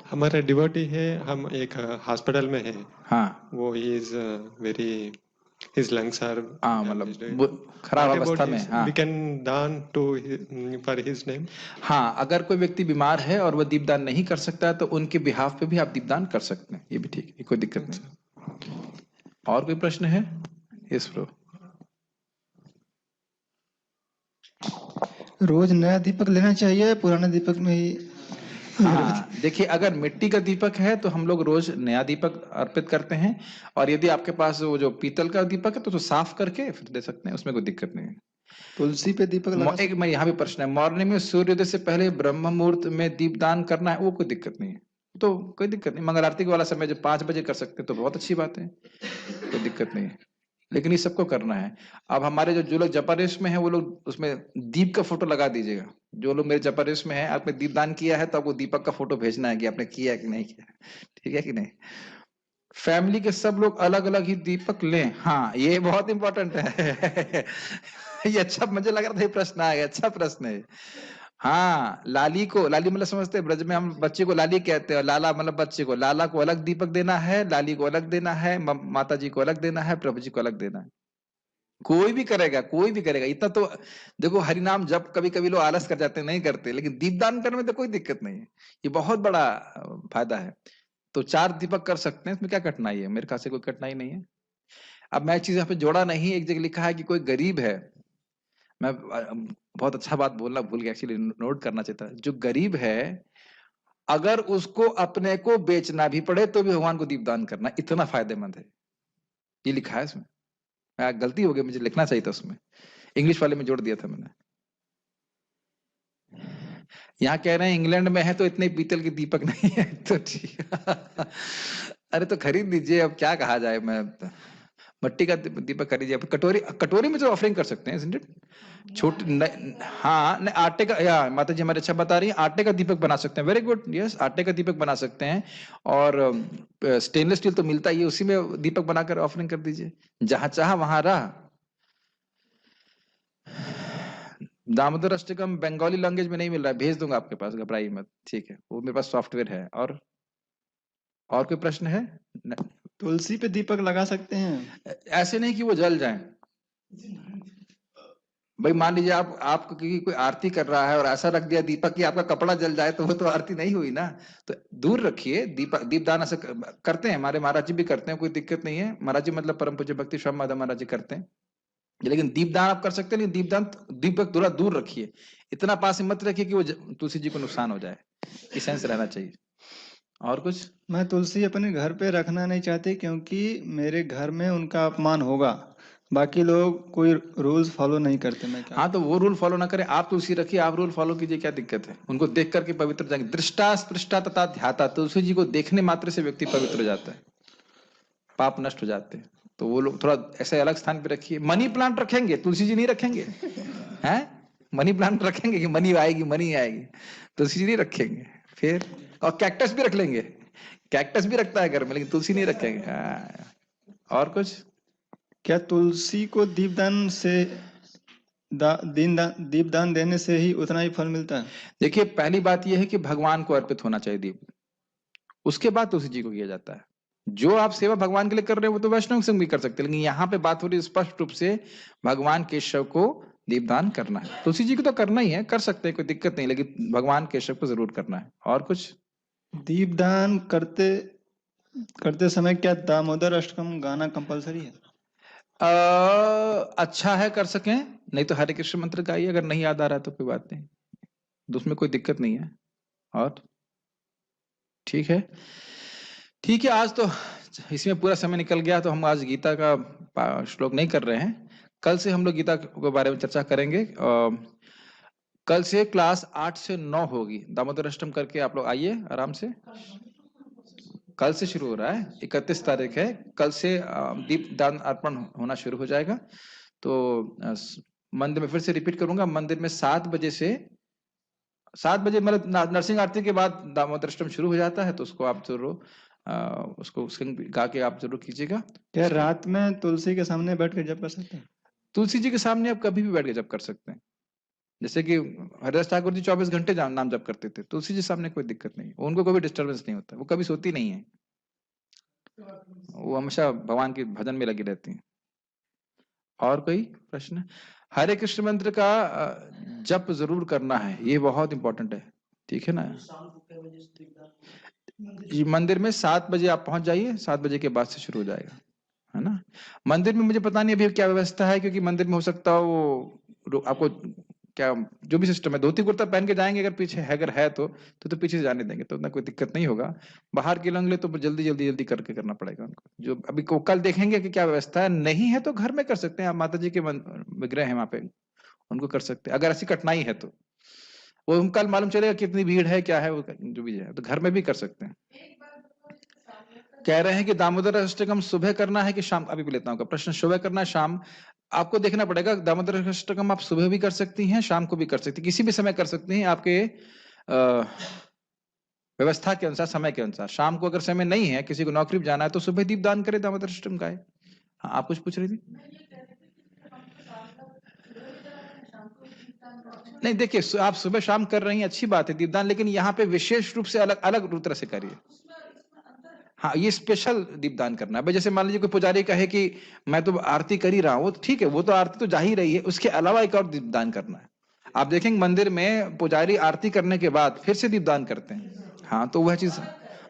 Speaker 2: हमारा डिवोटी है, हम एक हॉस्पिटल में है।
Speaker 1: हाँ,
Speaker 2: वो is very, his lungs are
Speaker 1: मतलब खराब अवस्था में। हाँ,
Speaker 2: वी कैन दान टू फॉर हिज नेम।
Speaker 1: हाँ, अगर कोई व्यक्ति बीमार है और वह दीपदान नहीं कर सकता है तो उनके बिहाफ पे भी आप दीपदान कर सकते हैं, ये भी ठीक है, कोई दिक्कत नहीं। और कोई प्रश्न है? Yes bro.
Speaker 3: रोज नया दीपक लेना चाहिए, पुराने दीपक में ही?
Speaker 1: हाँ, देखिए अगर मिट्टी का दीपक है तो हम लोग रोज नया दीपक अर्पित करते हैं, और यदि आपके पास वो जो पीतल का दीपक है तो साफ करके फिर दे सकते हैं, उसमें कोई दिक्कत नहीं है।
Speaker 3: तुलसी पे दीपक लगा
Speaker 1: एक मैं यहाँ भी प्रश्न है, मॉर्निंग में सूर्योदय से पहले ब्रह्म मुहूर्त में दीपदान करना है, वो कोई दिक्कत नहीं है, तो कोई दिक्कत नहीं। मंगल आरती वाला समय जो 5 बजे कर सकते हैं तो बहुत अच्छी बात है, कोई दिक्कत नहीं है, लेकिन ये सबको करना है। अब हमारे जो लोग जपारेश में है वो लोग उसमें दीप का फोटो लगा दीजिएगा। जो लोग मेरे जपारेश में है, आपने दीपदान किया है तो आपको दीपक का फोटो भेजना है कि आपने किया है कि नहीं किया, ठीक है कि नहीं। फैमिली के सब लोग अलग अलग ही दीपक लें। हाँ, ये बहुत इंपॉर्टेंट है। ये अच्छा, मुझे लग रहा था ये प्रश्न आएगा, अच्छा प्रश्न है। हाँ, लाली मतलब समझते हैं, ब्रज में हम बच्चे को लाली कहते हैं, और लाला मतलब बच्चे को। लाला को अलग दीपक देना है, लाली को अलग देना है, माता जी को अलग देना है, प्रभु जी को अलग देना है। कोई भी करेगा, कोई भी करेगा। इतना तो देखो, हरिनाम जब कभी कभी लोग आलस कर जाते हैं, नहीं करते, लेकिन दीपदान करने में तो कोई दिक्कत नहीं है। ये बहुत बड़ा फायदा है। तो 4 दीपक कर सकते हैं, इसमें क्या कठिनाई है? मेरे ख्याल से कोई कठिनाई नहीं है। अब मैं एक चीज यहाँ पे जोड़ा नहीं, एक जगह लिखा है कि कोई गरीब है, मैं बहुत अच्छा बात बोलना भूल गया, एक्चुअली नोट करना चाहिए था। जो गरीब है, अगर उसको अपने को बेचना भी पड़े तो भी भगवान को दीपदान करना इतना फायदेमंद है, ये लिखा है इसमें। गलती हो गई, मुझे लिखना चाहिए था उसमें, इंग्लिश वाले में जोड़ दिया था मैंने। यहाँ कह रहे हैं इंग्लैंड में है तो इतने पीतल के दीपक नहीं है, तो ठीक अरे तो खरीद लीजिए, अब क्या कहा जाए। मैं मट्टी का दीपक खरीदिए, कटोरी, कटोरी में तो ऑफरिंग कर सकते हैं, इजंट इट? छोटे हाँ, नहीं आटे का, या माता जी हमारे अच्छा बता रही है, आटे का दीपक बना सकते हैं। वेरी गुड, यस, आटे का दीपक बना सकते हैं। और स्टेनलेस स्टील तो मिलता ही है, उसी में दीपक बनाकर ऑफरिंग कर दीजिए, जहां चाह वहां रहा। दामोदर अष्टकम बंगाली लैंग्वेज में नहीं मिल रहा है, भेज दूंगा आपके पास, घबराइए मत, ठीक है, वो मेरे पास सॉफ्टवेयर है। और कोई प्रश्न है?
Speaker 3: तुलसी पे दीपक लगा सकते हैं?
Speaker 1: ऐसे नहीं कि वो जल जाए। भाई मान लीजिए आप कोई आरती कर रहा है और ऐसा रख दिया दीपक कि आपका कपड़ा जल जाए, तो वो तो आरती नहीं हुई ना। तो दूर रखिए दीपक, दीपदान ऐसे करते हैं, हमारे महाराज जी भी करते हैं, कोई दिक्कत नहीं है। महाराज जी मतलब परम पूज्य भक्ति स्वामी माधव महाराज जी करते हैं। लेकिन दीपदान आप कर सकते हैं, लेकिन दीपदान, दीपक थोड़ा दूर रखिए, इतना पास में मत रखिए कि वो तुलसी जी को नुकसान हो जाए, ये सेंस रहना चाहिए। और कुछ?
Speaker 3: मैं तुलसी अपने घर पे रखना नहीं चाहती, क्योंकि मेरे घर में उनका अपमान होगा। बाकी लोग कोई रूल्स फॉलो नहीं करते, मैं क्या?
Speaker 1: हाँ, तो वो रूल फॉलो ना करें, आप तुलसी रखिए, आप रूल फॉलो कीजिए, क्या दिक्कत है? उनको देख करके पवित्र हो जाएंगे। दृष्टा स्पृष्टा तथा ध्याता, तुलसी जी को देखने मात्र से व्यक्ति पवित्र हो जाता है, पाप नष्ट हो जाते हैं। तो वो लोग थोड़ा ऐसे अलग स्थान पे रखिए। मनी प्लांट रखेंगे, तुलसी जी नहीं रखेंगे हैं? मनी प्लांट रखेंगे कि मनी आएगी, मनी आएगी, तुलसी जी नहीं रखेंगे। फिर और कैक्टस भी रख लेंगे, कैक्टस भी रखता है घर में, लेकिन तुलसी नहीं रखेंगे। और कुछ?
Speaker 3: क्या तुलसी को दीपदान से दीपदान देने से ही उतना ही फल मिलता है?
Speaker 1: देखिए, पहली बात यह है कि भगवान को अर्पित होना चाहिए दीप, उसके बाद तुलसी जी को किया जाता है। जो आप सेवा भगवान के लिए कर रहे हो वो तो वैष्णव संघ भी कर सकते हैं, लेकिन यहाँ पे बात हो रही है स्पष्ट रूप से भगवान केशव को दीपदान करना है। तुलसी जी को तो करना ही है, कर सकते हैं, कोई दिक्कत नहीं, लेकिन भगवान केशव को जरूर करना है। और कुछ?
Speaker 3: दीपदान करते समय क्या दामोदर अष्टकम गाना कंपलसरी है?
Speaker 1: अच्छा है, कर सकें, नहीं तो हरे कृष्ण मंत्र गाइए, अगर नहीं याद आ रहा है तो कोई बात नहीं, उसमें कोई दिक्कत नहीं है। और ठीक है, ठीक है, आज तो इसमें पूरा समय निकल गया, तो हम आज गीता का श्लोक नहीं कर रहे हैं। कल से हम लोग गीता के बारे में चर्चा करेंगे। कल से क्लास 8 से 9 होगी, दामोदर अष्टकम करके आप लोग आइए आराम से। कल से शुरू हो रहा है, 31 तारीख है, कल से दीप दान अर्पण होना शुरू हो जाएगा। तो मंदिर में फिर से रिपीट करूंगा, मंदिर में 7 बजे से 7 बजे, मतलब नरसिंह आरती के बाद दामोदर अष्टकम शुरू हो जाता है, तो उसको आप जरूर उसको गा के आप जरूर कीजिएगा।
Speaker 3: क्या रात में तुलसी के सामने बैठ कर जप कर सकते हैं?
Speaker 1: तुलसी जी के सामने आप कभी भी बैठ के जप कर सकते हैं, जैसे कि हरिदास ठाकुर जी 24 घंटे नाम जप करते थे, तुलसी जी सामने कोई दिक्कत नहीं, उनको कोई डिस्टर्बेंस नहीं होता, वो कभी सोती नहीं है, वो हमेशा भगवान के भजन में लगी रहती हैं। और कोई प्रश्न? हरे कृष्ण मंत्र का जप जरूर करना है, ये बहुत इंपॉर्टेंट है, ठीक है ना? मंदिर में 7 बजे आप पहुंच जाइए, 7 बजे के बाद से शुरू हो जाएगा, है ना? मंदिर में मुझे पता नहीं अभी क्या व्यवस्था है, क्योंकि मंदिर में हो सकता है वो आपको क्या, जो भी सिस्टम है, धोती कुर्ता पहन के जाएंगे, अगर पीछे है, अगर है तो पीछे से जाने देंगे, तो उतना कोई दिक्कत नहीं होगा। बाहर के लोग तो जल्दी जल्दी जल्दी करके करना पड़ेगा उनको, जो अभी कल देखेंगे कि क्या व्यवस्था है। नहीं है तो घर में कर सकते हैं, आप माता जी के विग्रह है वहां पे, उनको कर सकते हैं, अगर ऐसी कठिनाई है तो। वो कल मालूम चलेगा कितनी भीड़ है, क्या है, वो जो भी है, तो घर में भी कर सकते हैं। कह रहे हैं कि दामोदर अष्टकम सुबह करना है कि शाम? अभी भी लेता हूँ प्रश्न, सुबह करना है शाम? आपको देखना पड़ेगा, दामोदर अष्टकम आप सुबह भी कर सकती हैं, शाम को भी कर सकती हैं, किसी भी समय कर सकती हैं, आपके व्यवस्था के अनुसार, समय के अनुसार। शाम को अगर समय नहीं है, किसी को नौकरी पे जाना है, तो सुबह दीपदान करे, दामोदर अष्टकम गाए। हाँ, आप कुछ पूछ रही थी? नहीं, देखिए, आप सुबह शाम कर रही हैं, अच्छी बात है दीपदान, लेकिन यहाँ पे विशेष रूप से अलग अलग तरह से करिए। हाँ, ये स्पेशल दीपदान करना है भाई। जैसे मान लीजिए कोई पुजारी कहे कि मैं तो आरती कर ही रहा हूँ, ठीक है, वो तो आरती तो जा ही रही है, उसके अलावा एक और दीपदान करना है। आप देखेंगे मंदिर में पुजारी आरती करने के बाद फिर से दीपदान करते हैं। हाँ, तो वह चीज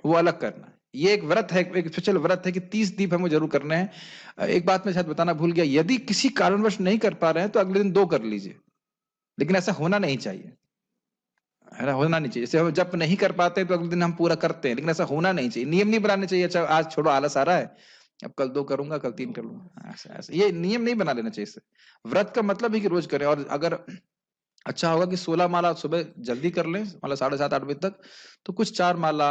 Speaker 1: वो अलग करना है। ये एक व्रत है, एक स्पेशल व्रत है कि 30 दीप हमें जरूर करने हैं। एक बात मैं शायद बताना भूल गया, यदि किसी कारणवश नहीं कर पा रहे हैं तो अगले दिन 2 कर लीजिए, लेकिन ऐसा होना नहीं चाहिए, है ना, होना नहीं चाहिए। जैसे हम जब नहीं कर पाते तो अगले दिन हम पूरा करते हैं, लेकिन ऐसा होना नहीं चाहिए। नियम नहीं बनाने चाहिए, अच्छा आज छोड़ो आलस आ रहा है, अब कल 2 करूंगा, कल 3 कर लूंगा, ऐसा ऐसा ये नियम नहीं बना लेना चाहिए इससे। व्रत का मतलब ही कि रोज करें। और अगर अच्छा होगा कि 16 माला सुबह जल्दी कर लें, मतलब 7:30-8 बजे तक, तो कुछ 4 माला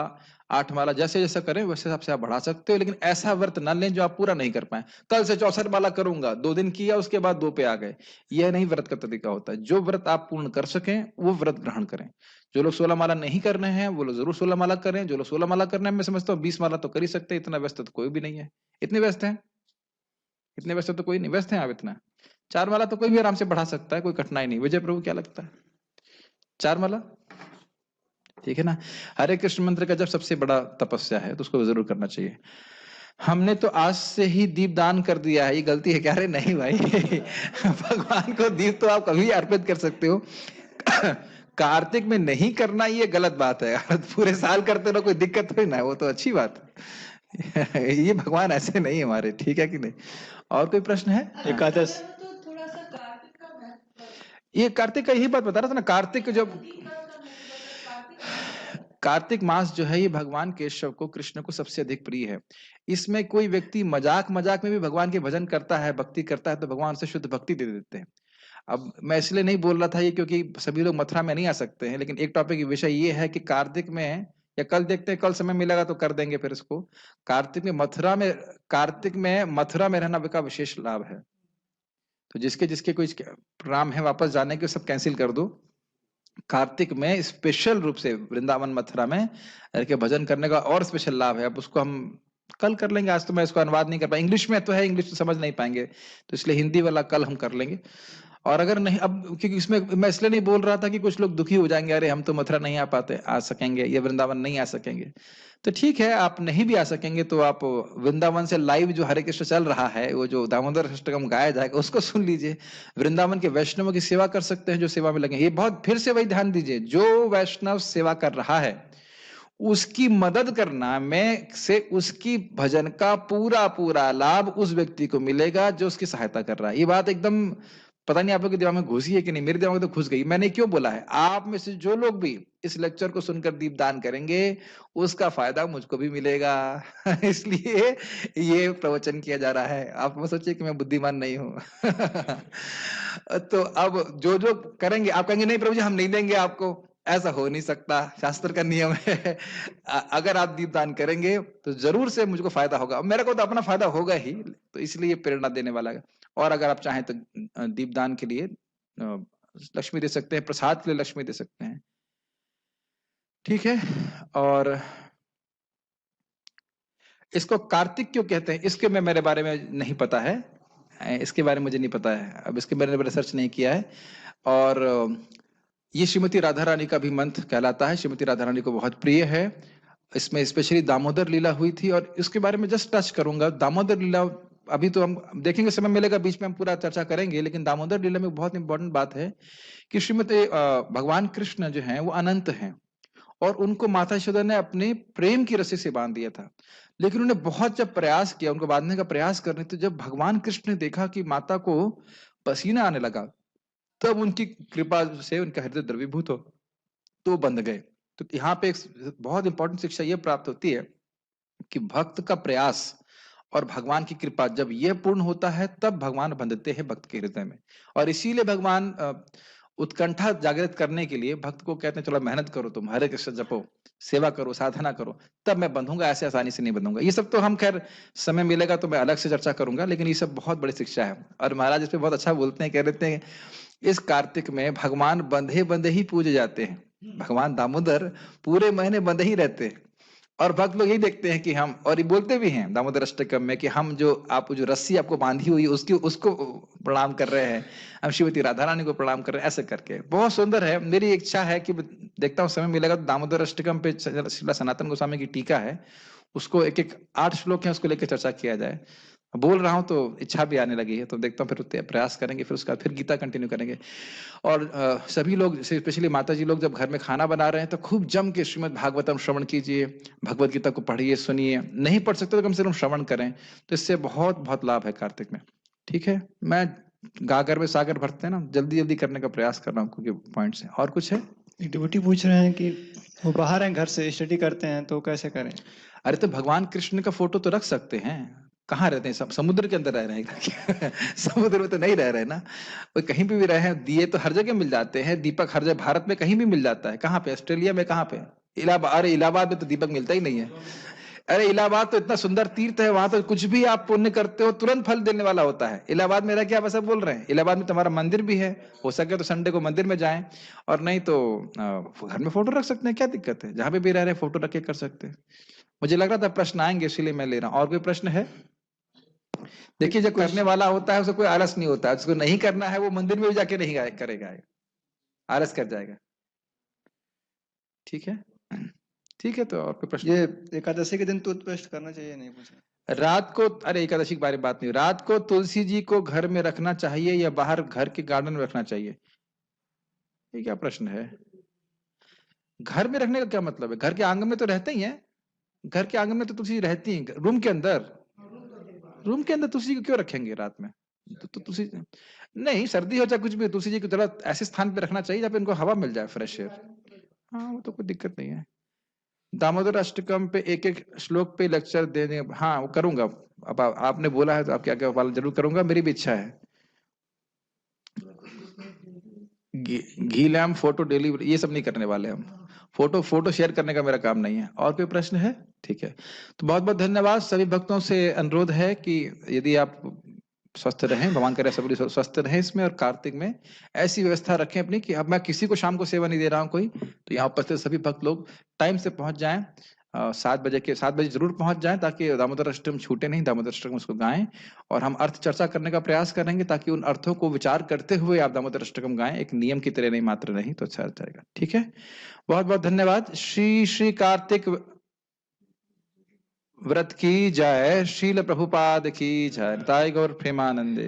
Speaker 1: 8 माला जैसे जैसा करें वैसे हिसाब से आप बढ़ा सकते हो, लेकिन ऐसा व्रत न लें जो आप पूरा नहीं कर पाए। कल से 64 माला करूंगा, 2 दिन किया, उसके बाद 2 पे आ गए, यह नहीं व्रत का तरीका होता है। जो व्रत आप पूर्ण कर सकें वो व्रत ग्रहण करें। जो लोग 16 माला नहीं कर रहे हैं वो लोग जरूर 16 माला करें। जो लोग 16 माला करने में, मैं समझता हूँ 20 माला तो कर ही सकते हैं, इतना व्यस्त तो कोई भी नहीं है। इतने व्यस्त हैं, इतने व्यस्त तो कोई नहीं, व्यस्त हैं आप इतना। 4 माला तो कोई भी आराम से बढ़ा सकता है, कोई कठिनाई नहीं। विजय प्रभु क्या लगता है, 4 माला ठीक है ना? हरे कृष्ण मंत्र का जब सबसे बड़ा तपस्या है तो उसको जरूर करना चाहिए। हमने तो आज से ही दीप दान कर दिया है, ये गलती है क्या? अरे नहीं भाई भगवान को दीप तो आप कभी अर्पित कर सकते हो कार्तिक में नहीं करना ये गलत बात है पूरे साल करते रहो, कोई दिक्कत थोड़ी ना है, वो तो अच्छी बात है ये भगवान ऐसे नहीं है हमारे, ठीक है कि नहीं? और कोई प्रश्न है?
Speaker 3: एकादश
Speaker 1: ये कार्तिक का यही बात बता रहा था ना, कार्तिक जब कार्तिक मास जो है ये भगवान केशव को, कृष्ण को सबसे अधिक प्रिय है। इसमें कोई व्यक्ति मजाक मजाक में भी भगवान के भजन करता है, भक्ति करता है, तो भगवान से शुद्ध भक्ति दे देते हैं। अब मैं इसलिए नहीं बोल रहा था ये क्योंकि सभी लोग मथुरा में नहीं आ सकते हैं, लेकिन एक टॉपिक विषय ये है कि कार्तिक में, या कल देखते हैं, कल समय मिलेगा तो कर देंगे फिर इसको। कार्तिक में मथुरा में रहना का विशेष लाभ है। तो जिसके जिसके कोई प्रोग्राम है वापस जाने के, सब कैंसिल कर दो। कार्तिक में स्पेशल रूप से वृंदावन मथुरा में रह के भजन करने का और स्पेशल लाभ है। अब उसको हम कल कर लेंगे, आज तो मैं इसको अनुवाद नहीं कर पाया, इंग्लिश में तो है, इंग्लिश तो समझ नहीं पाएंगे, तो इसलिए हिंदी वाला कल हम कर लेंगे। और अगर नहीं, अब क्योंकि इसमें मैं इसलिए नहीं बोल रहा था कि कुछ लोग दुखी हो जाएंगे, अरे हम तो मथुरा नहीं आ सकेंगे, या वृंदावन नहीं आ सकेंगे, तो ठीक है, आप नहीं भी आ सकेंगे तो आप वृंदावन से लाइव जो हरे कृष्ण चल रहा है, वो जो दामोदर अष्टकम गाया जाएगा उसको सुन लीजिए। वृंदावन के वैष्णवों की सेवा कर सकते हैं जो सेवा में लगे। ये बहुत फिर से वही ध्यान दीजिए, जो वैष्णव सेवा कर रहा है उसकी मदद करना में से उसकी भजन का पूरा पूरा लाभ उस व्यक्ति को मिलेगा जो उसकी सहायता कर रहा है। ये बात एकदम, पता नहीं आप लोग के दिमाग में घुसी है कि नहीं, मेरे दिमाग में तो घुस गई। मैंने क्यों बोला है, आप में से जो लोग भी इस लेक्चर को सुनकर दीपदान करेंगे उसका फायदा मुझको भी मिलेगा इसलिए ये प्रवचन किया जा रहा है। आप मत सोचिए कि मैं बुद्धिमान नहीं हूं तो अब जो जो करेंगे, आप कहेंगे नहीं प्रभु जी हम नहीं देंगे आपको, ऐसा हो नहीं सकता, शास्त्र का नियम है अगर आप दीपदान करेंगे तो जरूर से मुझको फायदा होगा, मेरे को तो अपना फायदा होगा ही, तो इसलिए प्रेरणा देने वाला है। और अगर आप चाहें तो दीपदान के लिए लक्ष्मी दे सकते हैं, प्रसाद के लिए लक्ष्मी दे सकते हैं, ठीक है। और इसको कार्तिक क्यों कहते हैं, इसके में मेरे बारे में नहीं पता है, इसके बारे में मुझे नहीं पता है, अब इसके बारे में रिसर्च नहीं किया है। और ये श्रीमती राधा रानी का भी मंत्र कहलाता है, श्रीमती राधा रानी को बहुत प्रिय है। इसमें स्पेशली दामोदर लीला हुई थी, और इसके बारे में जस्ट टच करूंगा। दामोदर लीला अभी तो हम देखेंगे, समय मिलेगा बीच में हम पूरा चर्चा करेंगे, लेकिन दामोदर लीला में बहुत इंपॉर्टेंट बात है कि श्रीमती भगवान कृष्ण जो हैं वो अनंत हैं, और उनको माता यशोदा ने अपने प्रेम की रस्सी से बांध दिया था। लेकिन उन्होंने बहुत जब प्रयास किया उनको बांधने का प्रयास करने, तो जब भगवान कृष्ण ने देखा कि माता को पसीना आने लगा, तब उनकी कृपा से उनका हृदय द्रवीभूत हो तो बंध गए। तो यहाँ पे एक बहुत इंपॉर्टेंट शिक्षा ये प्राप्त होती है कि भक्त का प्रयास और भगवान की कृपा जब यह पूर्ण होता है तब भगवान बंधते हैं भक्त के हृदय में। और इसीलिए भगवान उत्कंठा जागृत करने के लिए भक्त को कहते हैं चलो मेहनत करो, तुम हरे कृष्ण जपो, सेवा करो, साधना करो, तब मैं बंधूंगा, ऐसे आसानी से नहीं बंधूंगा। ये सब तो हम खैर समय मिलेगा तो मैं अलग से चर्चा करूंगा, लेकिन ये सब बहुत बड़ी शिक्षा है। और महाराज इस पे बहुत अच्छा बोलते हैं, कह देते हैं इस कार्तिक में भगवान बंधे बंधे ही पूजे जाते हैं। भगवान दामोदर पूरे महीने बंधे ही रहते हैं, और भक्त लोग यही देखते हैं कि हम, और ये बोलते भी हैं दामोदर अष्टकम में कि हम जो रस्सी आपको बांधी हुई है उसको प्रणाम कर रहे हैं, हम श्रीमती राधा रानी को प्रणाम कर रहे हैं, ऐसे करके बहुत सुंदर है। मेरी इच्छा है कि देखता हूँ समय मिलेगा तो दामोदर अष्टकम पे श्रीला सनातन गोस्वामी की टीका है, उसको एक एक 8 श्लोक है, उसको लेकर चर्चा किया जाए। बोल रहा हूं तो इच्छा भी आने लगी है, तो देखता हूँ फिर प्रयास करेंगे, फिर उसका फिर गीता कंटिन्यू करेंगे। और सभी लोग, स्पेशली माता जी लोग जब घर में खाना बना रहे हैं तो खूब जम के श्रीमद् भागवतम श्रवण कीजिए, भगवत गीता को पढ़िए, सुनिए। नहीं पढ़ सकते तो कम से कम श्रवण करें, तो इससे बहुत बहुत लाभ है कार्तिक में। ठीक है, मैं गागर में सागर भरते हैं ना, जल्दी जल्दी करने का प्रयास कर रहा हूँ क्योंकि पॉइंट्स है। और कुछ है?
Speaker 3: एक डिवोटी पूछ रहे हैं कि वो बाहर हैं, घर से स्टडी करते हैं, तो कैसे करें?
Speaker 1: अरे तो भगवान कृष्ण का फोटो तो रख सकते हैं। कहाँ रहते हैं? सब समुद्र के अंदर रह रहे हैं समुद्र में तो नहीं रह रहे ना, वो कहीं भी रहे हैं। दिए तो हर जगह मिल जाते हैं, दीपक हर जगह भारत में कहीं भी मिल जाता है। कहाँ पे? ऑस्ट्रेलिया में कहाँ पे? इलाहाबाद। अरे इलाहाबाद में तो दीपक मिलता ही नहीं है। अरे इलाहाबाद तो इतना सुंदर तीर्थ है, वहां तो कुछ भी आप पुण्य करते हो तुरंत फल देने वाला होता है। इलाहाबाद में रह के आप ऐसा बोल रहे हैं? इलाहाबाद में तुम्हारा मंदिर भी है, हो सके तो संडे को मंदिर में जाएं, और नहीं तो घर में फोटो रख सकते हैं। क्या दिक्कत है? जहां पे भी रह रहे हैं फोटो रख के कर सकते हैं। मुझे लग रहा था प्रश्न आएंगे, इसीलिए मैं ले रहा हूं। और कोई प्रश्न है? देखिए, जो करने वाला होता है उसे कोई आलस नहीं होता है। जिसको नहीं करना है वो मंदिर में भी जाके नहीं करेगा, आलस कर जाएगा। ठीक है, ठीक है। तो और कोई प्रश्न?
Speaker 3: ये एकादशी के दिन टूथपेस्ट करना चाहिए, नहीं पूछा
Speaker 1: रात को? अरे एकादशी के बारे में बात नहीं। रात को तुलसी जी को घर में रखना चाहिए या बाहर घर के गार्डन में रखना चाहिए? ये क्या प्रश्न है? घर में रखने का क्या मतलब है? घर के आंगन में तो रहते ही हैं। घर के आंगन में तो तुलसी रहती है। रूम के अंदर? रूम के अंदर तुलसी को क्यों रखेंगे रात में? तो तुलसी नहीं, सर्दी हो चाहे कुछ भी, तुलसी जी को थोड़ा ऐसे स्थान पे रखना चाहिए जहाँ पे इनको हवा मिल जाए, फ्रेश एयर। हाँ, वो तो कोई दिक्कत नहीं है। दामोदर अष्टकम पे एक एक श्लोक पे लेक्चर देने, हाँ वो करूंगा। अब आपने बोला है तो आप क्या क्या पालन जरूर करूंगा, मेरी भी इच्छा है। घी लैम्प, फोटो डिलीवरी, ये सब नहीं करने वाले हम। फोटो शेयर करने का मेरा काम नहीं है। और कोई प्रश्न है? ठीक है, तो बहुत बहुत धन्यवाद। सभी भक्तों से अनुरोध है कि यदि आप स्वस्थ रहें, भगवान करे सभी स्वस्थ रहें इसमें, और कार्तिक में ऐसी व्यवस्था रखें अपनी कि अब मैं किसी को शाम को सेवा नहीं दे रहा हूँ कोई, तो यहाँ उपस्थित सभी भक्त लोग टाइम से पहुंच जाएं। 7 बजे जरूर पहुंच जाएं, ताकि दामोदर अष्टकम छूटे नहीं। दामोदर अष्टकम उसको गाएं, और हम अर्थ चर्चा करने का प्रयास करेंगे, ताकि उन अर्थों को विचार करते हुए आप दामोदर अष्टकम गाएं, एक नियम की तरह नहीं, मात्र नहीं, तो अच्छा जाएगा। ठीक है, बहुत बहुत धन्यवाद। श्री श्री कार्तिक व्रत की जय, शील प्रभुपाद की जय, निताई गौर प्रेमानंदे।